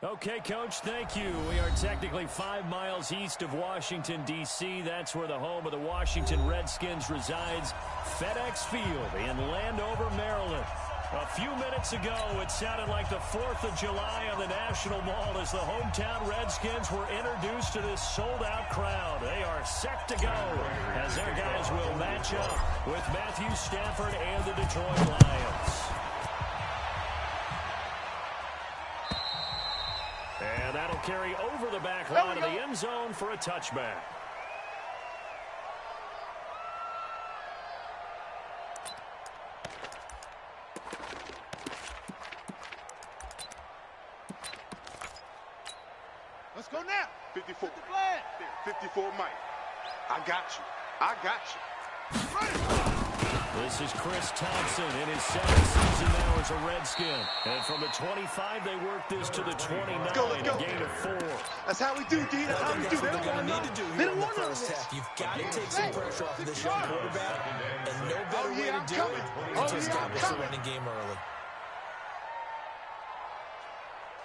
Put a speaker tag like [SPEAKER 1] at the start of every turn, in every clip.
[SPEAKER 1] Okay, Coach, thank you. We are technically 5 miles east of Washington, D.C. That's where the home of the Washington Redskins resides, FedEx Field in Landover, Maryland. A few minutes ago, it sounded like the 4th of July on the National Mall as the hometown Redskins were introduced to this sold-out crowd. They are set to go as their guys will match up with Matthew Stafford and the Detroit Lions. And that'll carry over the back line of the end zone for a touchback.
[SPEAKER 2] Let's go now.
[SPEAKER 3] 54.
[SPEAKER 2] 54
[SPEAKER 3] Mike. I got you. I got you.
[SPEAKER 1] This is Chris Thompson in his 7th season now as a Redskin. And from the 25, they work this to the 29.
[SPEAKER 3] Let's go.
[SPEAKER 1] A gain of 4.
[SPEAKER 3] That's how we do, D. That's how we do.
[SPEAKER 4] They don't want to need to do here in the first half. You've got to take some pressure off of this young quarterback. And no better way to do it than to establish the running game early.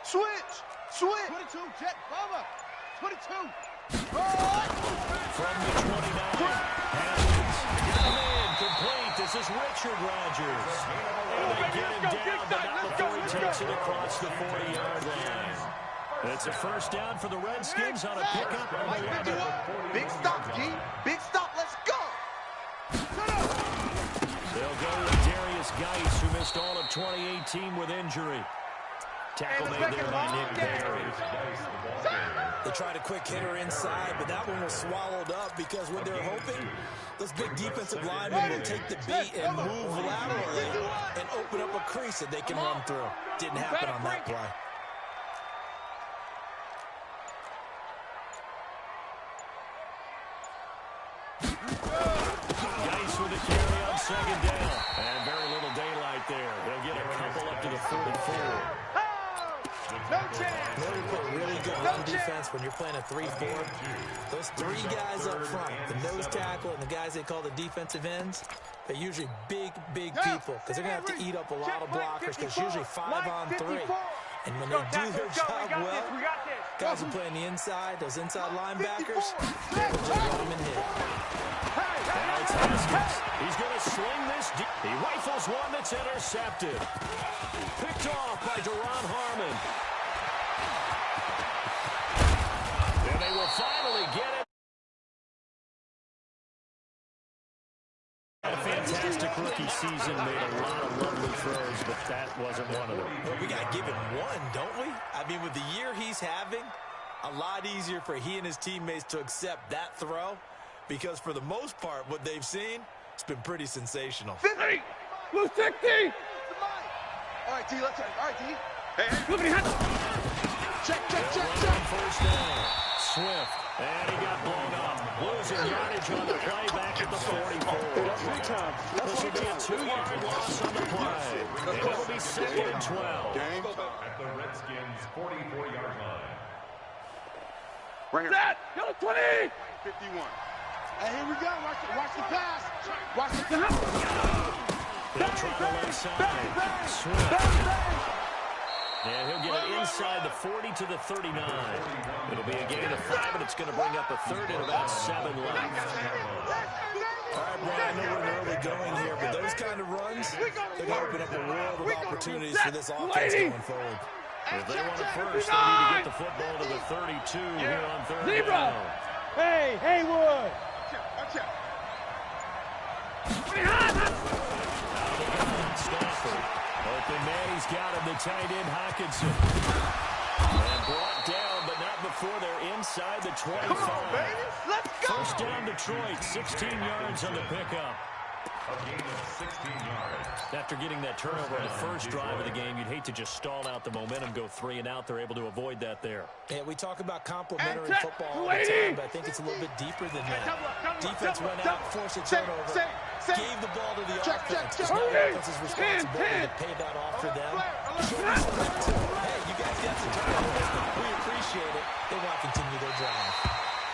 [SPEAKER 2] Switch. 22, jet, Bubba. 22.
[SPEAKER 1] From the 29. Complete. This is Richard Rodgers. And they get him down, but not before he takes it across the 40-yard line. It's a first down for the Redskins on a pickup of 11.
[SPEAKER 3] Big stop, G. Big stop. Let's go.
[SPEAKER 1] They'll go with Darius Geis, who missed all of 2018 with injury. Tackle made there by Nick Barry.
[SPEAKER 4] They tried a quick hitter inside, but that one was swallowed up because what they're hoping, those big defensive linemen will take the beat and move laterally and open up a crease that they can run through. Didn't happen on that play.
[SPEAKER 1] Geis with a carry on 2nd down. And very little daylight there. They'll get a couple up to the 44.
[SPEAKER 2] No chance.
[SPEAKER 4] In order to play really good run defense when you're playing a 3-4, those 3 guys up front, the nose tackle and the guys they call the defensive ends, they're usually big people because they're going to have to eat up a lot of blockers because it's usually 5 on 3. And when they do their job well, guys who play on the inside, those inside linebackers, they're able to run them and hit.
[SPEAKER 1] Now it's Haskins. He's going to sling this deep. He rifles one that's intercepted. Picked off by Deron Harmon. And they will finally get it. A fantastic rookie season. Made a lot of lovely throws, but that wasn't one of them.
[SPEAKER 4] Well, we got to give him one, don't we? I mean, with the year he's having, a lot easier for he and his teammates to accept that throw because for the most part, what they've seen, it's been pretty sensational.
[SPEAKER 2] 50. Blue 60. All right, D, let's go. All right, D. Hey. Check.
[SPEAKER 1] First down. Swift. And he got blown up. Losing yardage on the play back at the 44. This will be a 2-yard loss on the play. And it'll be 2nd and 12.
[SPEAKER 3] Game.
[SPEAKER 5] At the Redskins' 44-yard line.
[SPEAKER 3] Right here.
[SPEAKER 2] Set. Go 20.
[SPEAKER 3] 51.
[SPEAKER 2] Hey, here we go. Watch the pass. Watch the pass.
[SPEAKER 1] They'll try the left side. Swift. And he'll get it inside the 40 to the 39. It'll be a gain of 5, and it's going to bring up a 3rd and about 7 left.
[SPEAKER 4] All right, Brian, I know we're in early going here, but those kind of runs, they're going to open up a world of opportunities for this offense going forward.
[SPEAKER 1] If they want it first, they need to get the football to the 32 here on 3rd down.
[SPEAKER 2] Hey, Haywood.
[SPEAKER 1] Stafford. Open man, he's got him. The tight end, Hockenson. And brought down, but not before they're inside the 25.
[SPEAKER 2] Come on, baby. Let's go.
[SPEAKER 1] First down, Detroit. 16 yards on the pickup.
[SPEAKER 5] A gain of 16 yards.
[SPEAKER 1] After getting that turnover on the first drive of the game, you'd hate to just stall out the momentum, go 3 and out. They're able to avoid that there.
[SPEAKER 4] Yeah, we talk about complementary football all the time, but I think it's a little bit deeper than that. Defense went out, forced a turnover, gave the ball to the offense. It's now the offense's responsibility to pay that off for them. Show me some respect too. Hey, you guys got some turnovers. We appreciate it. They want to continue their drive.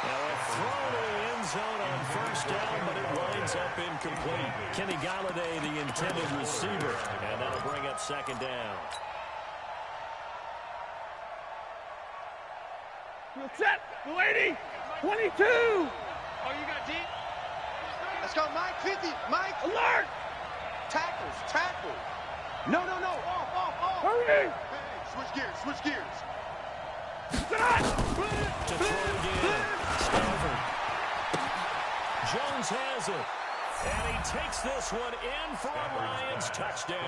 [SPEAKER 1] Now a throw to the end zone on first down, but it winds up incomplete. Kenny Galladay, the intended receiver, and that'll bring up 2nd down.
[SPEAKER 2] Set. Go 80. 22. Oh, you got deep. Let's go, Mike. 50. Mike. Alert. Tackles. Tackle. No. Off. Hurry. Hey, switch gears. Switch gears.
[SPEAKER 1] To throw again. Stafford. Jones has it. And he takes this one in for a Lions touchdown.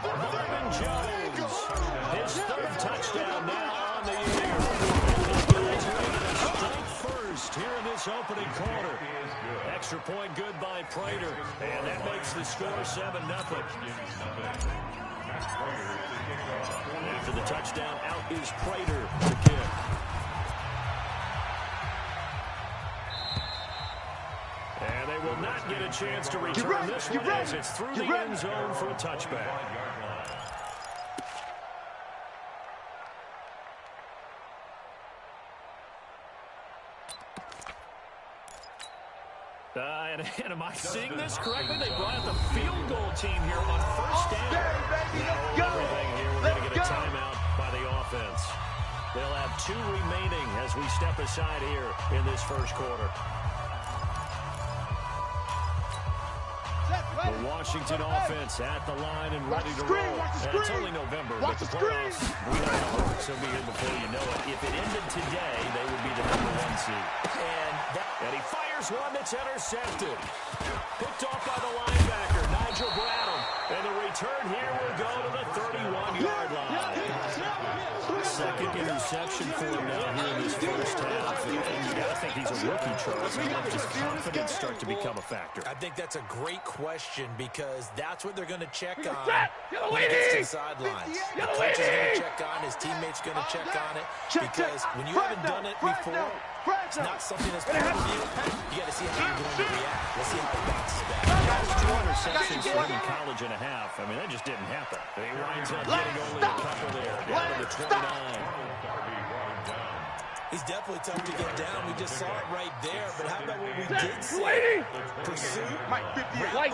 [SPEAKER 1] Marvin Jones. His third touchdown now on the year. This guy's ready to strike first here in this opening quarter. Extra point good by Prater. And that makes the score 7-0. After the touchdown, out is Prater to kick. And they will not get a chance to return this one as it's through the end zone for a touchback. And am I seeing this correctly? They brought out the field goal team here on first down. Now everything here, we're going to get a timeout by the offense. They'll have 2 remaining as we step aside here in this first quarter. The Washington offense at the line and ready to roll. And it's only November, but the playoffs, we know how it works. They'll be here before you know it. If it ended today, they would be the #1 seed. And he fires one that's intercepted. Picked off by the linebacker, Nigel Bradham. And the return here will go to the 31-yard line. Second interception for him now here in this first half. And you got to think he's a rookie, Charles. When does confidence start to become a factor?
[SPEAKER 4] I think that's a great question because that's what they're going to check on when he gets to the sidelines. The coach is going to check on, his teammates going to check on it because when you haven't done it before, it's not something that's part of you. You got to see how you're going to react. Let's see how it bounces back.
[SPEAKER 1] That's 2 interceptions for him in college and a half. I mean, that just didn't happen. He winds up getting only a couple there, down to the 29.
[SPEAKER 4] He's definitely tough to get down. We just saw it right there. But how about what we did see? Pursuit, wrap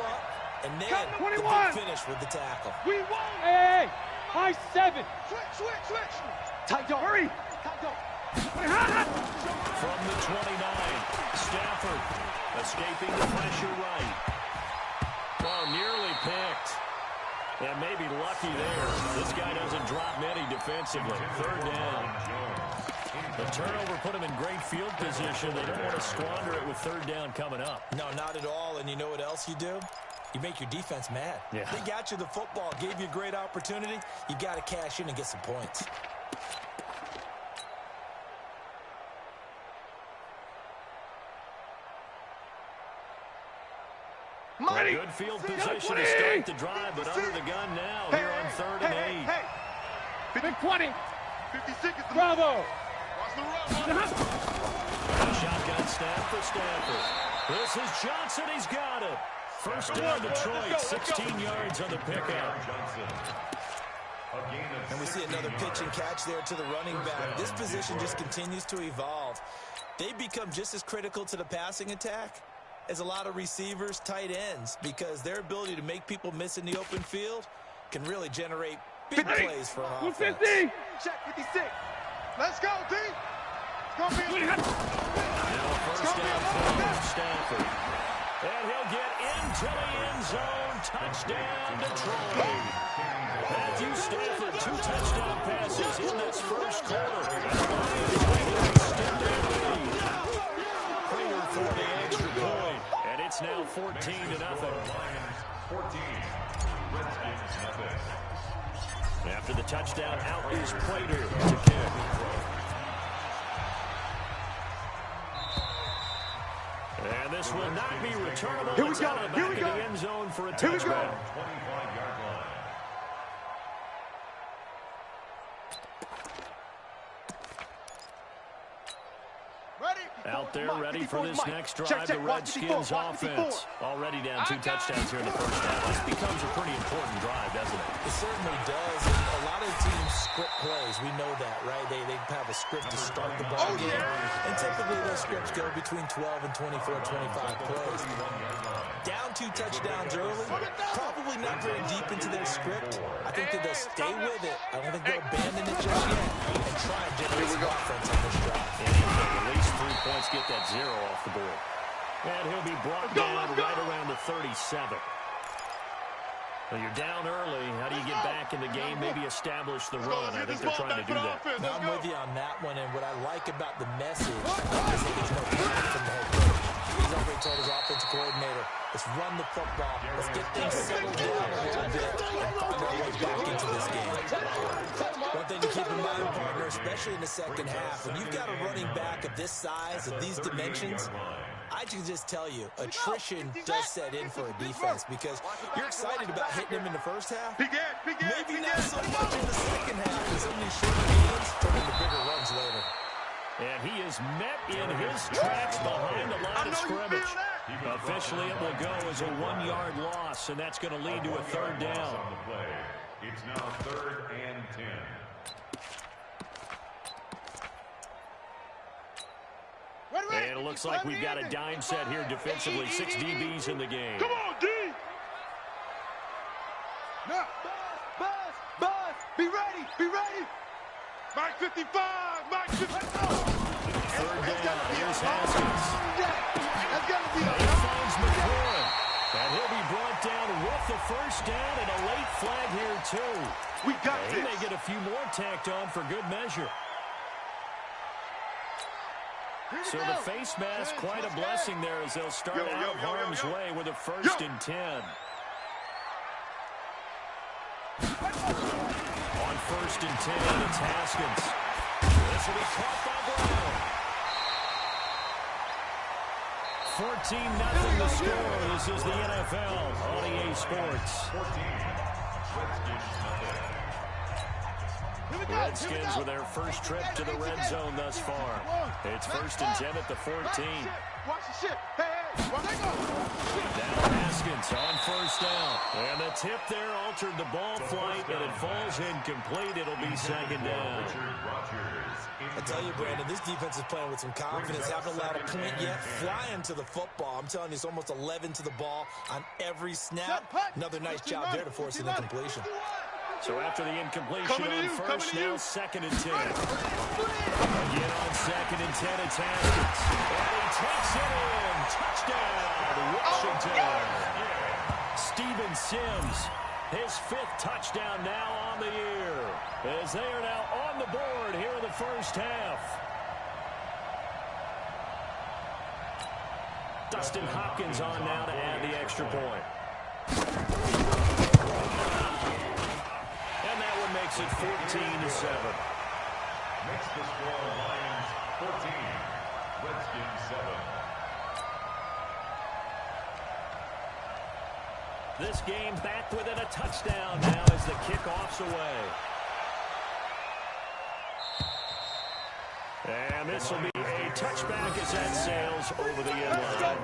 [SPEAKER 4] up, and then the big finish with the tackle.
[SPEAKER 2] We won. Hey, high 7. Switch. Tight dog. Hurry. Tight dog.
[SPEAKER 1] From the 29, Stafford escaping the pressure right. Oh, nearly picked. And maybe lucky there. This guy doesn't drop many defensively. Third down. The turnover put him in great field position. They don't want to squander it with third down coming up.
[SPEAKER 4] No, not at all. And you know what else you do? You make your defense mad.
[SPEAKER 1] Yeah.
[SPEAKER 4] They got you the football, gave you a great opportunity. You got to cash in and get some points.
[SPEAKER 1] A good field position to start the drive, but under the gun now here on 3rd and 8.
[SPEAKER 2] Big 20. 56 is the Bravo. Watch the run.
[SPEAKER 1] Shotgun snap for Stafford. This is Johnson. He's got it. First down, Detroit. 16 yards on the pickup.
[SPEAKER 4] And we see another pitch and catch there to the running back. This position just continues to evolve. They become just as critical to the passing attack as a lot of receivers, tight ends, because their ability to make people miss in the open field can really generate big plays for an offense.
[SPEAKER 2] 50. Check 56. Let's go, D. It's going to be
[SPEAKER 1] now first down for Stafford. And he'll get into the end zone. Touchdown, Detroit. Matthew Stafford, 2 touchdown passes in this first quarter. Extend their lead. Prater for the extra point. And it's now 14-0.
[SPEAKER 5] 14. Redskins nothing.
[SPEAKER 1] After the touchdown, out is Prater to kick. And this will not be returnable.
[SPEAKER 2] Here we
[SPEAKER 1] It's
[SPEAKER 2] go.
[SPEAKER 1] out of the
[SPEAKER 2] Here
[SPEAKER 1] back
[SPEAKER 2] we
[SPEAKER 1] of
[SPEAKER 2] go.
[SPEAKER 1] the end zone for a
[SPEAKER 2] Here we go.
[SPEAKER 1] touchback.
[SPEAKER 5] 25-yard line.
[SPEAKER 2] ready.
[SPEAKER 1] Out there ready for this next drive, the Redskins offense. Already down 2 touchdowns here in the first half. This becomes a pretty important drive, doesn't it?
[SPEAKER 4] It certainly does. And a lot of teams script plays. We know that, right? They have a script to start the ball game. And typically those scripts go between 12 and 24, 25 plays. Down 2 touchdowns early, probably not very deep into their script. I think that they'll stay with it. I don't think they'll abandon it just yet and try and generate some offense on this drive.
[SPEAKER 1] And he'll get at least 3 points, get that 0 off the board. And he'll be brought down right around the 37. Well, you're down early. How do you get back in the game? Maybe establish the run. I think they're trying to do that.
[SPEAKER 4] Now, I'm with you on that one, and what I like about the message is that there's no pressure from the head coach. He's already told his offensive coordinator, let's run the football, let's get things settled down a little bit, and find our way back into this game. One thing to keep in mind, partner, especially in the second half, when you've got a running back of this size, of these dimensions, I can just tell you, attrition does set in for a defense because you're excited about hitting him in the first half. Maybe not so much in the second half because some of these short games turn into bigger runs later.
[SPEAKER 1] And he is met in his tracks behind the line of scrimmage. Officially, it will go as a 1-yard loss, and that's going to lead to a 3rd down.
[SPEAKER 5] It's now 3rd and 10.
[SPEAKER 1] And it looks like we've got a dime set here defensively. 6 DBs in the game.
[SPEAKER 2] Come on, D! Now, Buzz! Be ready! Mike 55! Mike 55!
[SPEAKER 1] 3rd down. Here's Haskins.
[SPEAKER 2] That's got to be
[SPEAKER 1] He finds McCoy. And he'll be brought down with the 1st down and a late flag here, too.
[SPEAKER 2] We got this.
[SPEAKER 1] He may get a few more tacked on for good measure. So the face mask, quite a blessing there as they'll start out of harm's way with a 1st and 10. On 1st and 10, it's Haskins. This will be caught by Brown. 14-0 the score. This is the NFL on EA Sports.
[SPEAKER 5] 14.
[SPEAKER 1] Redskins with their first trip to the red zone thus far. It's 1st and 10 at the 14.
[SPEAKER 2] Watch the shit. Hey, watch it go.
[SPEAKER 1] Down Haskins on 1st down. And the tip there altered the ball flight, and it falls incomplete. It'll be 2nd down.
[SPEAKER 4] I tell you, Brandon, this defense is playing with some confidence. Haven't allowed a point yet. Flying to the football. I'm telling you, it's almost 11 to the ball on every snap. Another nice job there to force an incompletion.
[SPEAKER 1] So after the incompletion on 1st, now 2nd and 10. Again on 2nd and 10, it's Haskins. And he takes it in. Touchdown, Washington. Steven Sims, his 5th touchdown now on the year, as they are now on the board here in the first half. Dustin Hopkins on now to add the extra point. And that one makes it 14-7.
[SPEAKER 5] Makes the score Lions 14, Redskins 7.
[SPEAKER 1] This game back within a touchdown now as the kickoff's away. And this will be a touchback as that sails over the end line.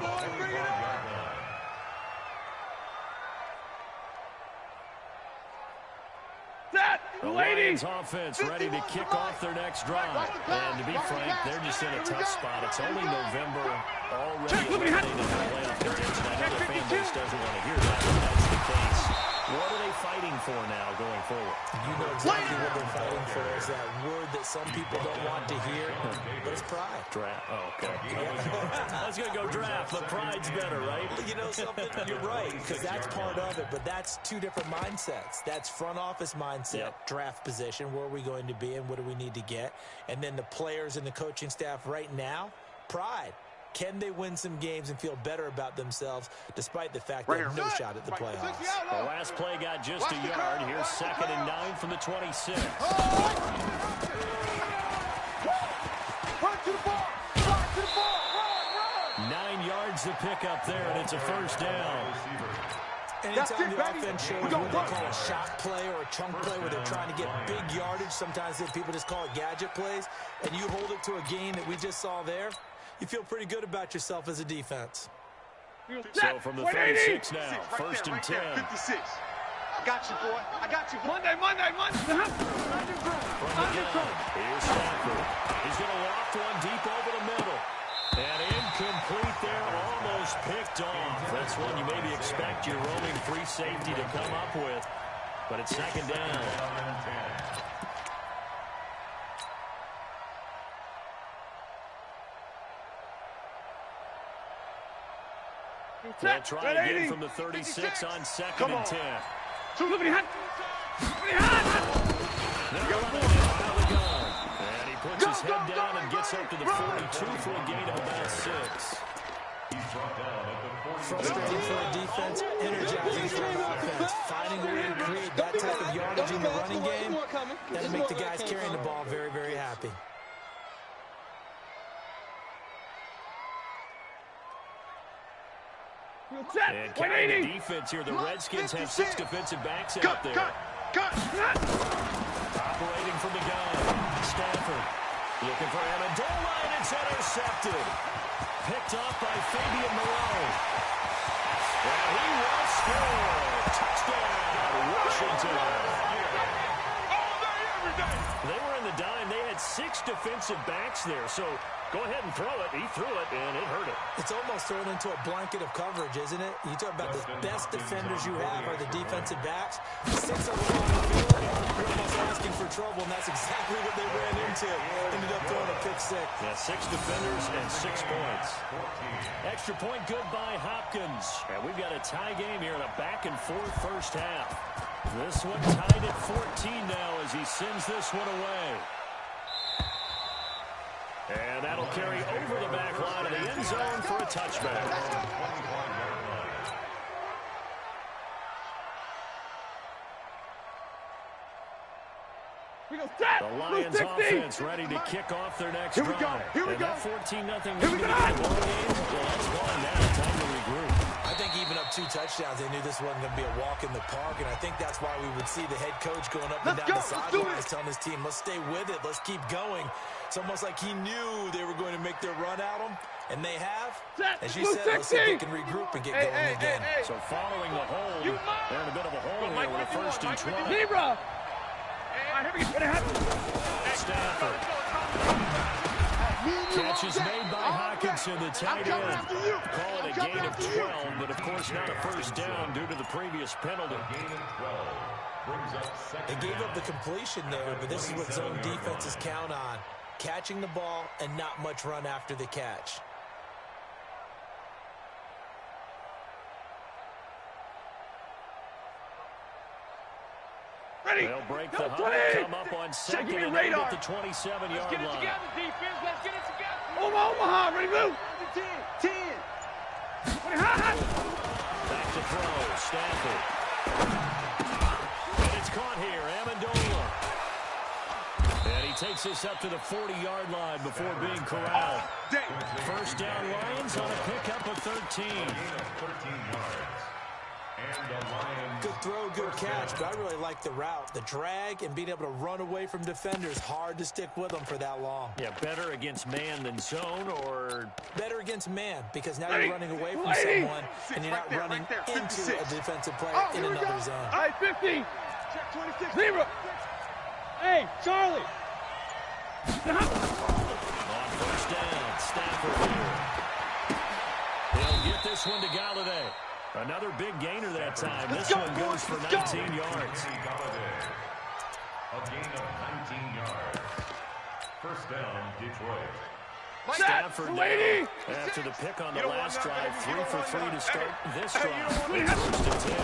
[SPEAKER 1] The Lions offense ready to kick off their next drive. And to be frank, they're just in a tough spot. It's only November, already eliminated in the playoff contention. I know the fan base doesn't want to hear that, but that's the case. What are they fighting for now going forward?
[SPEAKER 4] You know exactly what they're fighting for. Is that word that some people don't want to hear, but it's pride.
[SPEAKER 1] Draft. Oh, okay. I was going to go draft, but pride's better, right?
[SPEAKER 4] You know something? You're right, because that's part of it, but that's 2 different mindsets. That's front office mindset, draft position, where are we going to be and what do we need to get? And then the players and the coaching staff right now, pride. Can they win some games and feel better about themselves despite the fact they have no shot at the playoffs?
[SPEAKER 1] The last play got just a yard. Here's 2nd and 9 from the 26.
[SPEAKER 2] Run to the ball! Run to the ball! Run!
[SPEAKER 1] 9 yards to pick up there, and it's a 1st down.
[SPEAKER 4] Anytime the offense shows what they call a shot play or a chunk play where they're trying to get big yardage, sometimes people just call it gadget plays, and you hold it to a gain that we just saw there, you feel pretty good about yourself as a defense.
[SPEAKER 1] So from the 36 now, first and 10.
[SPEAKER 3] 56. I got you, boy. I got you.
[SPEAKER 2] Monday.
[SPEAKER 1] From the gun, here's Stafford. He's going to loft one deep over the middle. And incomplete there, almost picked off. That's one you maybe expect your roaming free safety to come up with. But it's second down. They'll try again from the 36 on second and 10.
[SPEAKER 2] And
[SPEAKER 1] he puts his head down and gets up to the 42 for a gain of about 6.
[SPEAKER 4] Frustrating for a defense, energizing for an offense. Finding a way to create that type of yardage in the running game, that'll make the guys carrying the ball very, very happy.
[SPEAKER 1] And carrying the defense here, the Redskins have 6 defensive backs out there. Operating from the gun, Stafford looking for Amendola, and it's intercepted. Picked off by Fabian Moreau. And he will score. Touchdown, Washington. They were in the dime. They had 6 defensive backs there, so go ahead and throw it. He threw it, and it hurt it.
[SPEAKER 4] It's almost thrown into a blanket of coverage, isn't it? You talk about the best defenders you have are the defensive backs. 6 of them on the field, you're almost asking for trouble, and that's exactly what they ran into. Ended up throwing a pick 6.
[SPEAKER 1] Yeah, 6 defenders and 6 points. Extra point good by Hopkins. And we've got a tie game here in a back-and-forth first half. This one tied at 14 now as he sends this one away. And that'll carry over the back line of the end zone for a touchback. The Lions offense ready to kick off their next drive.
[SPEAKER 2] Here we go.
[SPEAKER 1] That 14-0 lead in the ball game, well, that's gone now. Time to regroup.
[SPEAKER 4] I think even up 2 touchdowns, they knew this wasn't going to be a walk in the park, and I think that's why we would see the head coach going up and down the sidelines telling his team, let's stay with it, let's keep going. It's almost like he knew they were going to make their run at him, and they have. As you said, let's see if they can regroup and get going again.
[SPEAKER 1] So following the hold, they're in a bit of a hole here with a first and 20.
[SPEAKER 2] Zebra!
[SPEAKER 1] Stafford. Catch is made by Hockenson, the tight end. Call it a gain of 12, but of course not a first down due to the previous penalty.
[SPEAKER 4] They gave up the completion there, but this is what zone defenses count on. Catching the ball and not much run after the catch.
[SPEAKER 1] They'll break the huddle, come up on second and 8 at the 27-yard line.
[SPEAKER 2] Let's get it together, defense. Let's get it together. Omaha, ready, move. 10.
[SPEAKER 1] Back to throw, Stafford. And it's caught here, Amendola. And he takes this up to the 40-yard line before being corralled. First down, Lions on a pickup of 13.
[SPEAKER 4] Good throw, good catch, but I really like the route. The drag and being able to run away from defenders, hard to stick with them for that long.
[SPEAKER 1] Yeah, better against man than zone, or?
[SPEAKER 4] Better against man, because now you're running away from someone, and you're not running into a defensive player in another zone.
[SPEAKER 2] All right, 50. 0. Hey, Charlie.
[SPEAKER 1] On first down, Stafford here. They'll get this one to Galladay. Another big gainer that time. This one goes for 19 yards.
[SPEAKER 5] A gain of 19 yards. First down, Detroit.
[SPEAKER 1] Stafford now, after the pick on the last drive, 3 for 3 to start this drive. First and 10.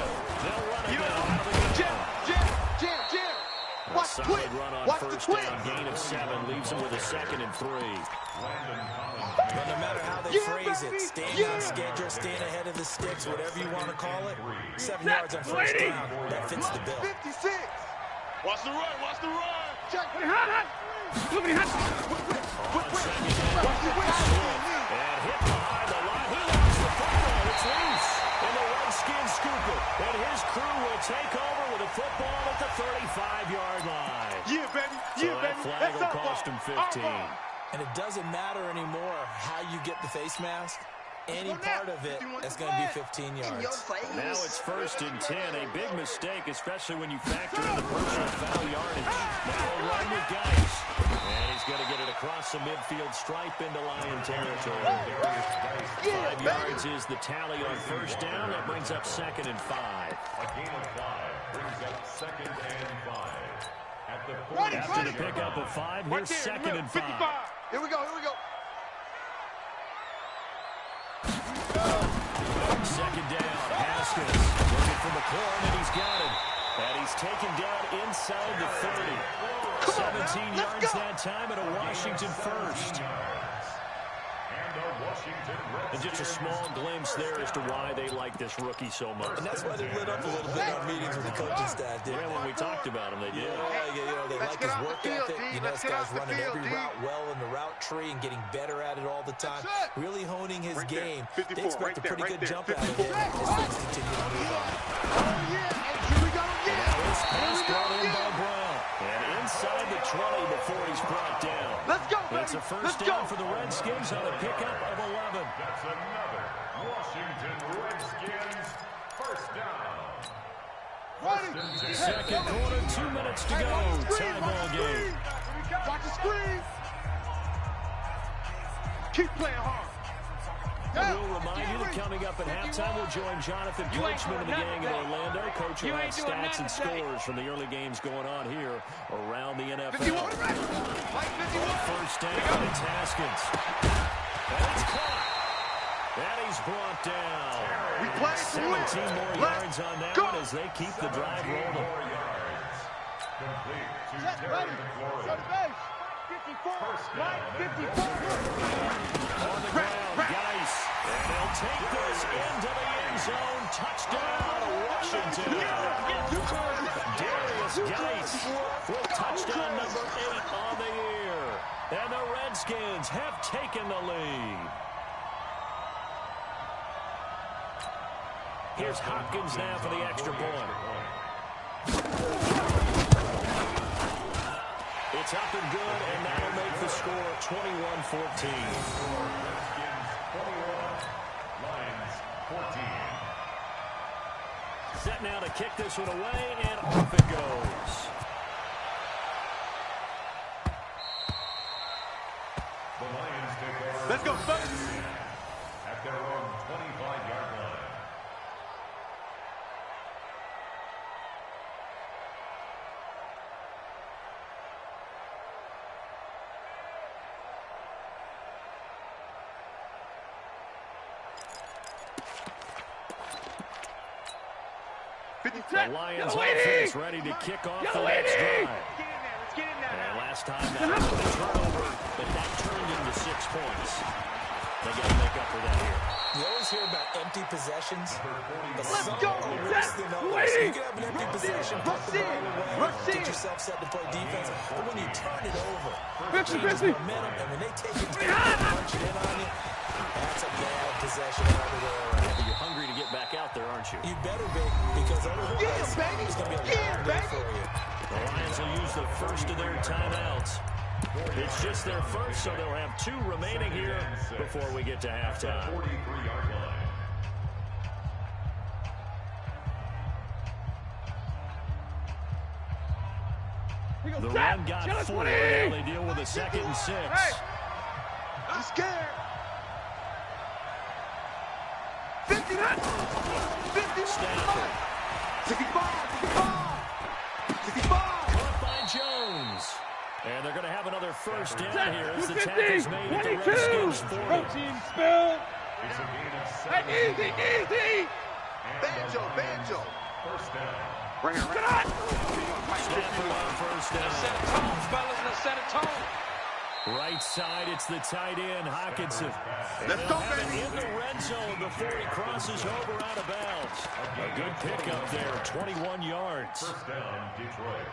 [SPEAKER 1] They'll run it now.
[SPEAKER 3] Jam.
[SPEAKER 1] A solid run on first down. Gain of 7 leaves them with a second and 3.
[SPEAKER 4] But no matter how they phrase it, staying on schedule, staying ahead of the sticks, whatever you want to call it, 7 yards on first down, that fits the bill.
[SPEAKER 3] 56.
[SPEAKER 2] Watch the run. Check.
[SPEAKER 1] On second down. And hit behind the line. He lost the football. It's loose. And the Redskins scoop it. And his crew will take over with a football at the 35-yard line.
[SPEAKER 3] Yeah, baby.
[SPEAKER 1] So that flag will cost him 15.
[SPEAKER 4] And it doesn't matter anymore how you get the face mask. Any part of it, that's going to be 15 yards.
[SPEAKER 1] Now it's 1st and 10. A big mistake, especially when you factor in the personal foul yardage. Now a run with Geis. And he's going to get it across the midfield stripe into Lion territory. 5 yards is the tally on 1st down. That brings up 2nd and 5.
[SPEAKER 5] A gain of 5 brings up 2nd and 5. At the
[SPEAKER 1] After the pickup of 5, here's 2nd and 5.
[SPEAKER 2] Here we go, here we go.
[SPEAKER 1] 2nd down, Haskins looking for McLaurin, and he's got it. And he's taken down inside the 30. 17 yards that time, and a Washington first. And just a small glimpse there as to why they like this rookie so much.
[SPEAKER 4] And that's why they lit up a little bit on meetings with the coaching staff, didn't they?
[SPEAKER 1] When we talked about him, they did.
[SPEAKER 4] Yeah, they like his work ethic. You know, this guy's running every route well in the route tree and getting better at it all the time. Really honing his game. They expect a pretty good jump out of him as things continue to move on.
[SPEAKER 1] This pass brought in by Brown. And inside the 20 before he's brought down.
[SPEAKER 2] Let's go, baby.
[SPEAKER 1] It's a first down for the Redskins on a pickup of 11.
[SPEAKER 5] That's another Washington Redskins first down.
[SPEAKER 1] Second quarter, 2 minutes to go. Tie ball game.
[SPEAKER 2] Watch the screen. Keep playing hard.
[SPEAKER 1] We'll remind you that coming up at halftime, we'll join Jonathan Coachman and the gang in Orlando. Coach will have stats and scores from the early games going on here around the NFL. First down, it's Haskins. And it's caught. And he's brought down. 17 more yards on that one as they keep the drive rolling.
[SPEAKER 5] Complete to Terry McLaurin.
[SPEAKER 2] 54.
[SPEAKER 1] On the ground, Geis. And they'll take this into the end zone. Touchdown, Washington. Darius Geis with touchdown number 8 on the year. And the Redskins have taken the lead. Here's Hopkins now for the extra point. It's up and good, and that'll make the score 21-14.
[SPEAKER 5] Redskins 21, Lions 14.
[SPEAKER 1] Set now to kick this one away, and off it goes.
[SPEAKER 5] The Lions take over.
[SPEAKER 2] Let's go, fellas.
[SPEAKER 5] At their own 25-yard line.
[SPEAKER 1] The Lions offense ready to kick off the next drive. And last time that was a turnover, but that turned into 6 points. They got to make up for that here.
[SPEAKER 4] You always hear about empty possessions, but
[SPEAKER 2] Let's
[SPEAKER 4] some
[SPEAKER 2] go,
[SPEAKER 4] are worse than others. You can have an empty possession, put the ball away, get yourself set to play defense, but when you turn it over, it changes momentum, and when they take it down and punch it in on you, that's a bad possession all the way around.
[SPEAKER 1] But you're hungry to get back out there, aren't you?
[SPEAKER 4] You better be, because otherwise it's going to be a long day for you.
[SPEAKER 1] The Lions will use the first of their timeouts. It's just their first, so they'll have 2 remaining here before we get to halftime.
[SPEAKER 5] 43-yard line.
[SPEAKER 1] The run got 4, now they deal with a 2nd and 6.
[SPEAKER 2] I'm scared. 59. 50.
[SPEAKER 1] Stafford.
[SPEAKER 2] 65.
[SPEAKER 1] Caught by Jones. And they're going to have another first down here as the tackle's made at the Redskins 40.
[SPEAKER 2] Protein spill.
[SPEAKER 5] It's a gain of 7.
[SPEAKER 2] Easy.
[SPEAKER 3] Banjo.
[SPEAKER 5] First down.
[SPEAKER 3] Bring it
[SPEAKER 2] Cut.
[SPEAKER 1] Stafford on first down.
[SPEAKER 2] Set a tone, fellas. Let's set a tone.
[SPEAKER 1] Right side, it's the tight end, Hawkinson.
[SPEAKER 3] Let's go,
[SPEAKER 1] Have it
[SPEAKER 3] baby.
[SPEAKER 1] in the red zone before he crosses over out of bounds. A good pickup there, 21 yards.
[SPEAKER 5] First down, Detroit.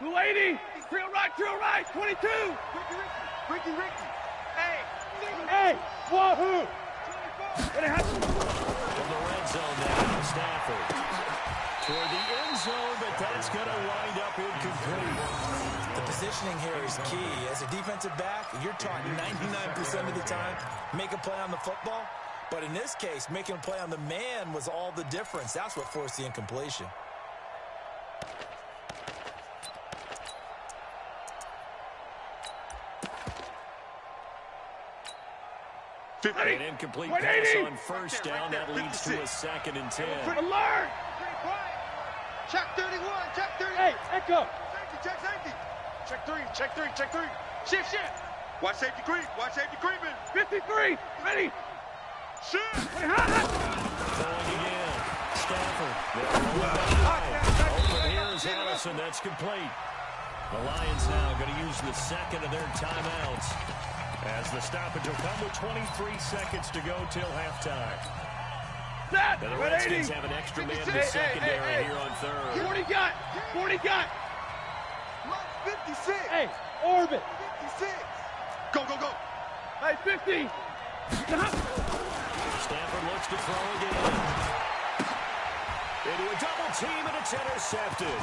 [SPEAKER 2] Blue 80. Drill right, 22. Ricky. Hey, wahoo.
[SPEAKER 1] In the red zone now, Stafford. Toward the end zone, but that's going to wind up incomplete.
[SPEAKER 4] The positioning here is key. As a defensive back, you're taught 99% of the time, make a play on the football. But in this case, making a play on the man was all the difference. That's what forced the incompletion.
[SPEAKER 1] An incomplete pass on first down. That leads to a 2nd and 10.
[SPEAKER 2] Alert!
[SPEAKER 3] Check 31, check 30.
[SPEAKER 2] Hey, echo.
[SPEAKER 3] Check safety. Check three. Shift. Watch safety creeping.
[SPEAKER 2] 53, ready.
[SPEAKER 3] Shift.
[SPEAKER 1] Throwing again. Stafford. Open here is Allison. That's complete. The Lions now going to use the 2nd of their timeouts, as the stoppage will come with 23 seconds to go till halftime.
[SPEAKER 2] Set.
[SPEAKER 1] And the Redskins have an extra man in the secondary here on 3rd.
[SPEAKER 2] 40 got.
[SPEAKER 3] 56.
[SPEAKER 2] Hey, orbit.
[SPEAKER 3] 56. Go.
[SPEAKER 2] Hey, 50.
[SPEAKER 1] Stafford looks to throw again. Into a double team, and it's intercepted.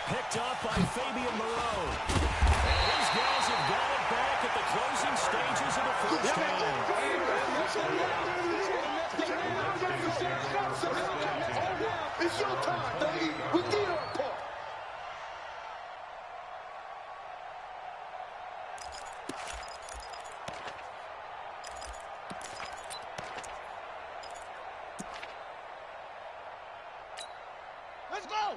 [SPEAKER 1] Picked off by Fabian Moreau. And these guys have got it back at the closing stages of the first half.
[SPEAKER 3] It's your time, baby. We did our part.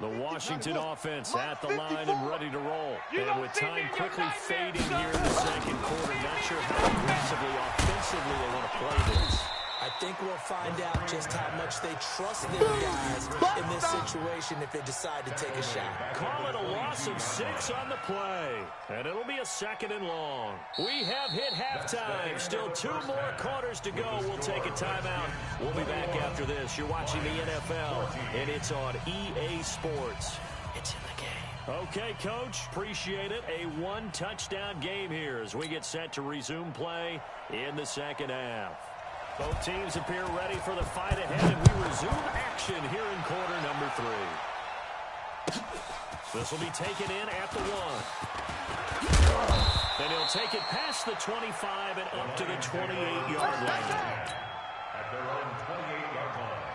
[SPEAKER 1] The Washington offense at the line and ready to roll. And with time quickly fading here in the 2nd quarter, not sure how aggressively, offensively they want to play this.
[SPEAKER 4] I think we'll find out just how much they trust their guys in this situation if they decide to take a shot.
[SPEAKER 1] Call it a loss of 6 on the play. And it'll be a 2nd and long. We have hit halftime. Still 2 more quarters to go. We'll take a timeout. We'll be back after this. You're watching the NFL, and it's on EA Sports.
[SPEAKER 4] It's in the game.
[SPEAKER 1] Okay, Coach. Appreciate it. A 1-touchdown game here as we get set to resume play in the 2nd half. Both teams appear ready for the fight ahead, and we resume action here in quarter number 3. This will be taken in at the 1. And he'll take it past the 25 and up to the 28-yard line.
[SPEAKER 5] At their own 28-yard line.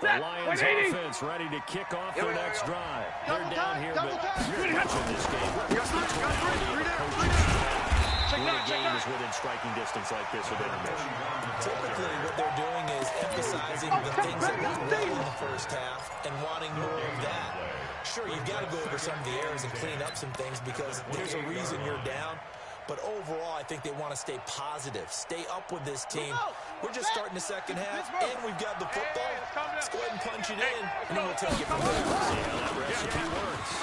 [SPEAKER 1] The Lions offense ready to kick off their next drive. They're down here, but you're watching this game. What's the tonality of the coaching staff when a game is within striking distance like this with intermission?
[SPEAKER 4] Typically, what they're doing is emphasizing the things that went well in the first half and wanting more of that. Sure, you've got to go over some of the errors and clean up some things because there's a reason you're down. But overall, I think they want to stay positive, stay up with this team. We're just starting the 2nd half, and we've got the football. Let's go ahead and punch it in, and then we'll take it from there.
[SPEAKER 1] See how that recipe works.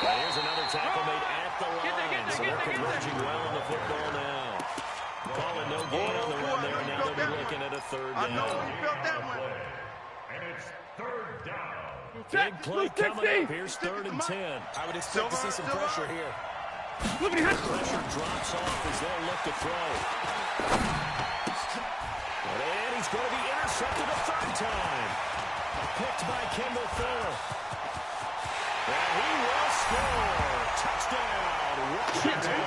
[SPEAKER 1] Well, here's another tackle made at the line, so they're converging well on the football now. Calling no gain on the run there, and now they'll be looking at a 3rd down.
[SPEAKER 5] And it's 3rd down.
[SPEAKER 1] Big play coming up. Here's 3rd and 10.
[SPEAKER 4] I would expect to see some pressure here.
[SPEAKER 1] Pressure drops off as they'll look to throw. And he's going to be intercepted a 3rd time. Picked by Kendall Fuller. And he will score. Touchdown, Washington.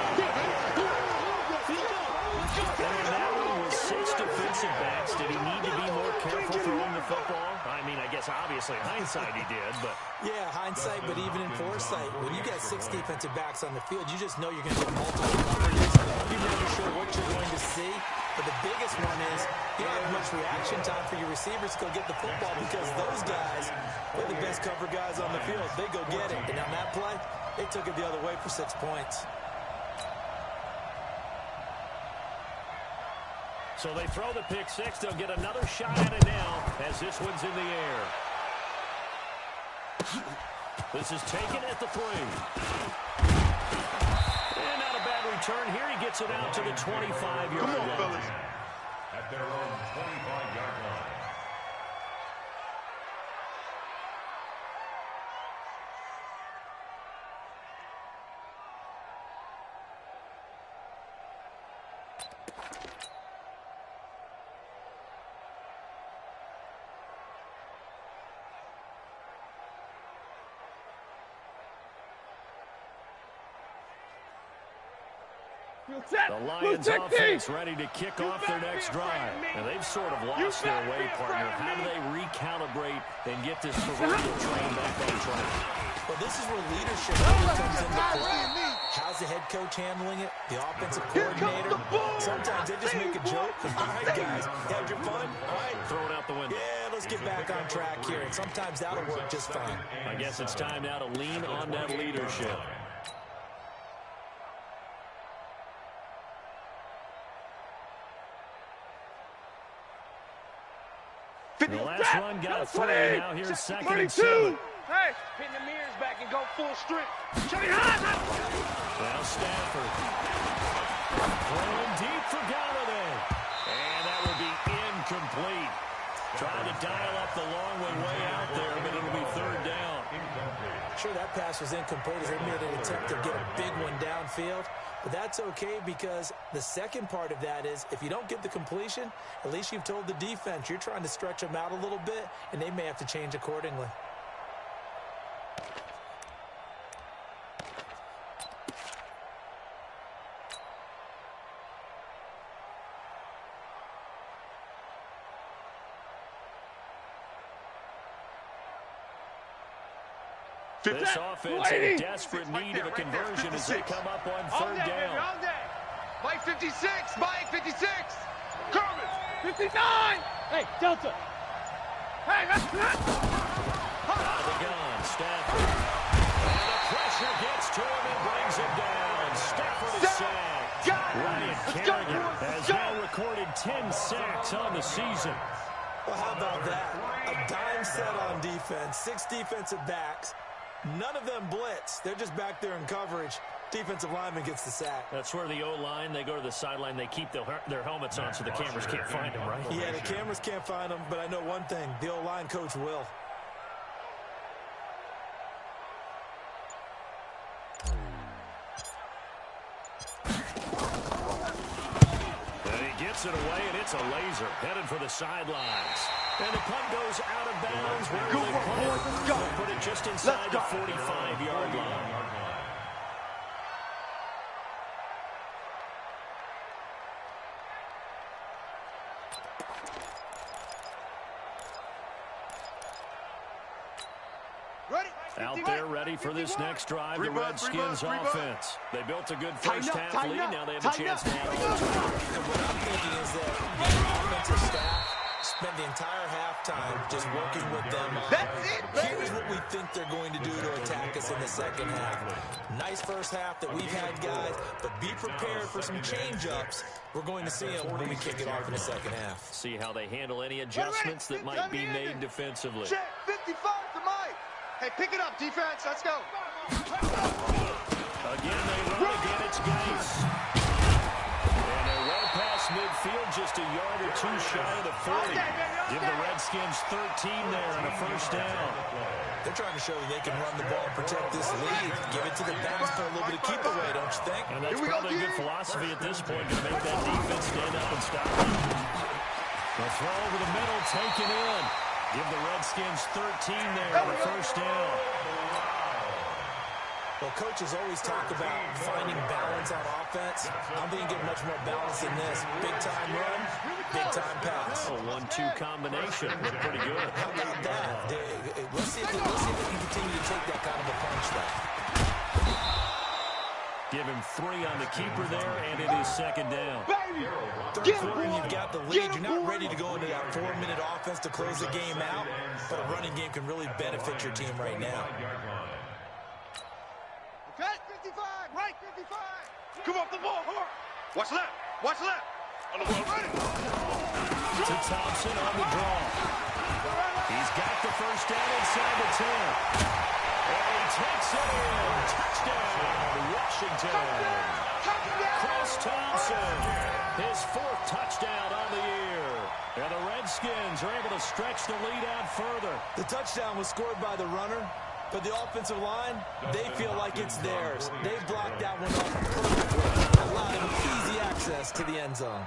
[SPEAKER 1] And that one was 6 defensive backs. Did he need to be more careful throwing the football? I mean, I guess obviously hindsight he did, but...
[SPEAKER 4] Yeah, hindsight, but even in foresight, when you got 6 defensive backs on the field, you just know you're going to get multiple coverages. You're never sure what you're going to see. But the biggest one is you don't have much reaction time for your receivers to go get the football because those guys, they're the best cover guys on the field. They go get it. And on that play, they took it the other way for 6 points.
[SPEAKER 1] So they throw the pick 6. They'll get another shot at it now as this one's in the air. This is taken at the 3. And not a bad return here. He gets it out to the 25-yard line.
[SPEAKER 5] at their own 25-yard line.
[SPEAKER 1] The Lions offense ready to kick off their next drive. And they've sort of lost their way, partner. How do they recalibrate and get this proverbial train back on track?
[SPEAKER 4] Well, this is where leadership really comes into play. How's the head coach handling it? The offensive coordinator? Sometimes they just make a joke. All right, guys, had your fun? All right,
[SPEAKER 1] throw it out the window.
[SPEAKER 4] Yeah, let's get back on track here. And sometimes that'll work just fine.
[SPEAKER 1] I guess it's time now to lean on that leadership. The last run got a 3. Now here's 2nd and 7.
[SPEAKER 2] Hey, pin the mirrors back and go full strength.
[SPEAKER 1] Now Stafford. Throwing deep for Galladay. And that will be incomplete. Trying to dial up the long way out there, but it'll be 3rd down.
[SPEAKER 4] Sure, that pass was incomplete as they made an attempt to get a big one downfield. But that's okay because the second part of that is if you don't get the completion, at least you've told the defense you're trying to stretch them out a little bit, and they may have to change accordingly.
[SPEAKER 1] This offense in desperate need of a conversion as they come up on 3rd down.
[SPEAKER 2] Mike 56, Mike 56. Kermit, 59. Hey, Delta. Hey, that's not.
[SPEAKER 1] Out of the gun, Stafford. And the pressure gets to him and brings him down. Stafford is sacked. Ryan Kerrigan has now recorded 10 sacks on the season.
[SPEAKER 4] Well, how about that? A dime set on defense, 6 defensive backs. None of them blitz. They're just back there in coverage. Defensive lineman gets the sack.
[SPEAKER 1] That's where the O-line, they go to the sideline, they keep their helmets on so the cameras can't find them, right?
[SPEAKER 4] Yeah, the cameras can't find them, but I know one thing. The O-line coach will.
[SPEAKER 1] And he gets it away, and it's a laser. Headed for the sidelines. And the punt goes out of bounds. Where will they put it? They'll put it just inside the 45-yard line. Out there ready for this next drive, the Redskins offense. They built a good first half lead. Now they have a chance to add on to it.
[SPEAKER 4] And what I'm thinking is that the offensive staff spent the entire halftime just working with them on here's what we think they're going to do to attack us in the second half. Nice first half that we've had, guys, but be prepared for some change-ups. We're going to see them when we kick it off in the second half.
[SPEAKER 1] See how they handle any adjustments that might be made defensively.
[SPEAKER 2] Check 55 to Mike. Hey, pick it up, defense. Let's go.
[SPEAKER 1] Again, they run again. It's Geis. And they're well past midfield, just a yard or 2 shy of the 40. Give the Redskins 13 there on a first down.
[SPEAKER 4] They're trying to show that they can run the ball and protect this lead. Give it to the backs for a little bit of keep away, don't you think?
[SPEAKER 1] And that's probably a good philosophy at this point, to make that defense stand up and stop them. The throw over the middle, taken in. Give the Redskins 13 there on the first down.
[SPEAKER 4] Well, coaches always talk about finding balance on offense. I'm thinking get much more balance than this. Big-time run, big-time pass.
[SPEAKER 1] A 1-2 combination. Pretty good.
[SPEAKER 4] How about that? Let's see if they can continue to take that kind of a punch, though.
[SPEAKER 1] Give him 3 on the keeper there, and it is second down.
[SPEAKER 4] Third quarter, and you've got the lead. You're not ready to go into that 4-minute offense to close the game out, but a running game can really benefit your team right now.
[SPEAKER 2] Okay, 55, right 55. Come off the ball, hard. Watch left, watch left. On the ball, ready.
[SPEAKER 1] To Thompson on the draw. He's got the first down inside the 10. And he takes it in. Touchdown, Washington. Chris Thompson, his 4th touchdown on the year. And the Redskins are able to stretch the lead out further.
[SPEAKER 4] The touchdown was scored by the runner, but the offensive line, they feel like it's theirs. They blocked that one off perfectly, allowing easy access to the end zone.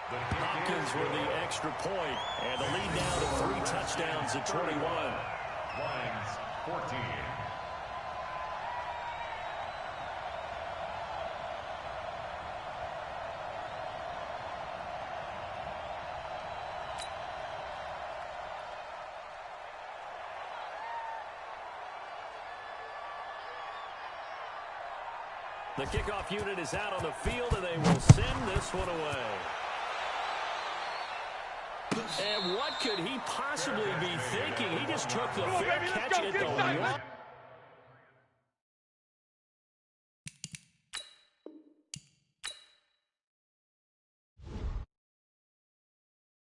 [SPEAKER 1] Hopkins with the extra point, and the lead now to 3 touchdowns at 21.
[SPEAKER 5] Lions 14.
[SPEAKER 1] The kickoff unit is out on the field, and they will send this one away. And what could he possibly be thinking? He just took the fair catch at the 1.